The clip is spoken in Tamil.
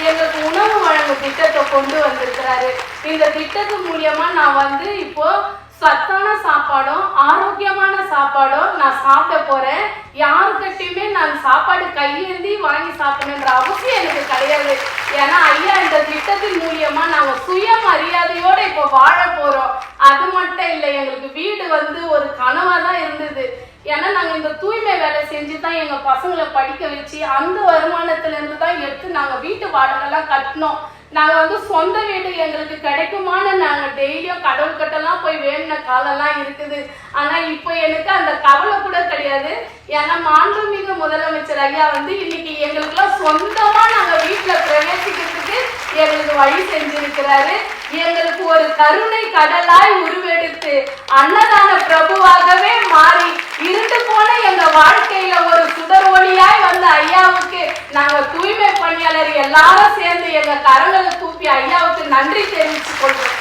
எங்களுக்கு உணவு வழங்கும் திட்டத்தை கொண்டு வந்திருக்கிறாரு. இந்த திட்டத்து மூலியமா நான் இப்போ சத்தான சாப்பாடும் ஆரோக்கியமான சாப்பாடும் நான் சாப்பிட போறேன். யாருக்கிட்டையுமே நான் சாப்பாடு கையேந்தி வாங்கி சாப்பிடணுன்ற அவசியம் எனக்கு கிடையாது. ஏன்னா ஐயா இந்த திட்டத்தின் மூலியமா நாங்க சுயமரியாதையோட இப்போ வாழ போறோம். அது மட்டும் இல்லை, எங்களுக்கு வீடு ஒரு கனவா தான் இருந்தது. ஏன்னா நாங்க இந்த தூய்மை வேலை செஞ்சு தான் எங்க பசங்களை படிக்க வச்சு அந்த வருமானத்துல இருந்து தான் எடுத்து நாங்க வீட்டு வாடகைலாம் கட்டினோம். நாங்க சொந்த வீடு எங்களுக்கு கிடைக்குமான்னு நாங்க டெய்லியும் கடவுள்கிட்டலாம் போய் வேணுன காலம்லாம் இருக்குது. ஆனா இப்போ எனக்கு அந்த கவலை கூட கிடையாது. ஏன்னா மாண்புமிகு முதலமைச்சர் ஐயா இன்னைக்கு எங்களுக்குலாம் சொந்தமா நாங்க வீட்டுல பிரவேசிக்கிறதுக்கு எங்களுக்கு வழி செஞ்சிருக்கிறாரு. எங்களுக்கு ஒரு கருணை கடலாய் உருவெடுத்து அன்னதான பிரபுவாகவே மாறி இருண்டு போன எங்க வாழ்க்கையில ஒரு சுடர் ஒளியாய் வந்த ஐயாவுக்கு நாங்க தூய்மை பணியாளர் எல்லாரும் சேர்ந்து எங்க கரங்களை தூப்பி ஐயாவுக்கு நன்றி தெரிவித்துக் கொள்றோம்.